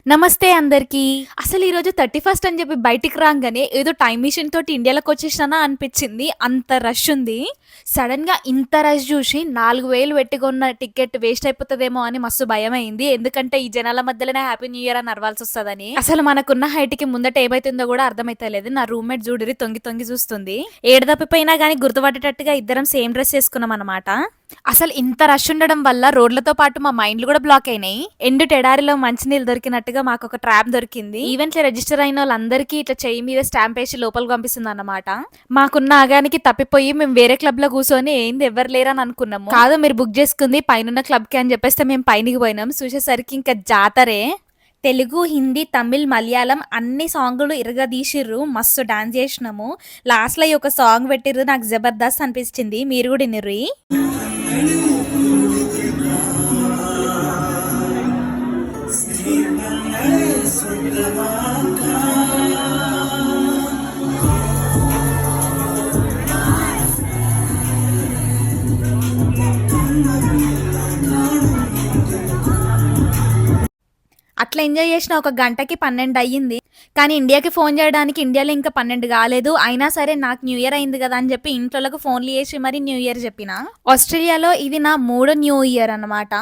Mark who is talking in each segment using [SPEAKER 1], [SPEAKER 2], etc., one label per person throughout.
[SPEAKER 1] నమస్తే అందరికీ. అసలు ఈరోజు 31 అని చెప్పి బయటికి రాంగానే ఏదో టైమ్ మిషన్ తోటి ఇండియాలోకొచ్చేసినానా అనిపిచ్చింది. అంత రష్ ఉంది. సడెన్‌గా ఇంత రష్ జూసి 4000 పెట్టి కొన్న టికెట్ వేస్ట్ అయిపోతదేమో అని మస్తు భయమయింది. ఎందుకంటే ఈ జనాల మధ్యలోనే హ్యాపీ న్యూ ఇయర్ అని అరవాల్సొస్తదని. అసలు మనకున్న హైట్‌కి ముందట ఏమైతుందో గూడా అర్థమైతలేదు. నా రూమ్‌మేట్ జూడుర్రి తొంగి తొంగి చూస్తుంది. ఏడ తప్పిపోయినా గానీ గుర్తుపట్టేటట్టుగా ఇద్దరం సేమ్ డ్రెస్ ఏసుకున్నామనమాట. అసలు ఇంత రష్ ఉండడం వల్ల రోడ్లతో పాటు మా మైండ్‌లు గూడా బ్లాక్ అయినాయి. ఎండు ఎడారిలో మంచినీళ్ళు దొరికినట్టుగా మాకొక ట్రాప్ దొరికింది. ఈవెంట్‌లో రిజిస్టర్ అయినోళ్ళందరికీ ఇట్లా చెయ్యి మీద స్టాంప్ ఏసి లోపలికి పంపిస్తుందన్నమాట. మాకున్న ఆగానికి తప్పిపోయి మేము వేరే క్లబ్‌లో కూసోని ఏంది ఎవ్వరు లేరని అనుకున్నాము. కాదు మీరు బుక్ చేసుకుంది పైనున్న క్లబ్‌కి అని చెప్పేస్తే మేము పైనకి పోయినాం. చూసేసరికి ఇంకా జాతరే. తెలుగు, హిందీ, తమిళ్, మలయాళం అన్ని సాంగులు ఇరగదీసిర్రు. మస్తు డాన్స్ చేసినాము. లాస్ట్‌లో ఈ ఒక సాంగ్ పెట్టిర్రు నాకు జబర్దస్త్ అనిపించింది. మీరు కూడా ఇన్నుర్రి. అట్లా ఎంజాయ్ చేసిన ఒక గంటకి 12 అయ్యింది. కానీ ఇండియాకి ఫోన్ చేయడానికి ఇండియాలో ఇంకా 12 కాలేదు. అయినా సరే నాకు న్యూ ఇయర్ అయింది కదా అని చెప్పి ఇంట్లోకి ఫోన్లు చేసి మరి న్యూ ఇయర్ చెప్పిన. ఆస్ట్రేలియాలో ఇది నా 3వ న్యూ ఇయర్ అన్నమాట.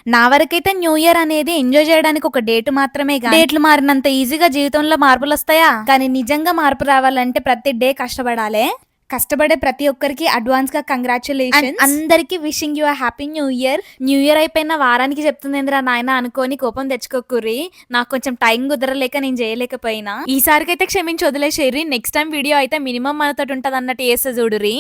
[SPEAKER 1] నా వరకైతే న్యూ ఇయర్ అనేది ఎంజాయ్ చేయడానికి ఒక డేట్ మాత్రమే. డేట్లు మారినంత ఈజీగా జీవితంలో మార్పులు వస్తాయా? కానీ నిజంగా మార్పు రావాలంటే ప్రతి డే కష్టపడాలి. కష్టపడే ప్రతి ఒక్కరికి అడ్వాన్స్ గా కంగ్రాచులేషన్స్. అందరికి wishing you happy new year. New year అయిపోయిన వారానికి చెప్తుందేంద్రా నాయన అనుకోని కోపం తెచ్చుకోకుర్రి. నాకు కొంచెం టైం కుదరలేక నేను చేయలేకపోయినా. ఈసారికైతే క్షమించి వదిలేసేరి. నెక్స్ట్ టైం వీడియో అయితే మినిమం మనతోటి ఉంటది అన్నట్టు చేస్తే చూడురి.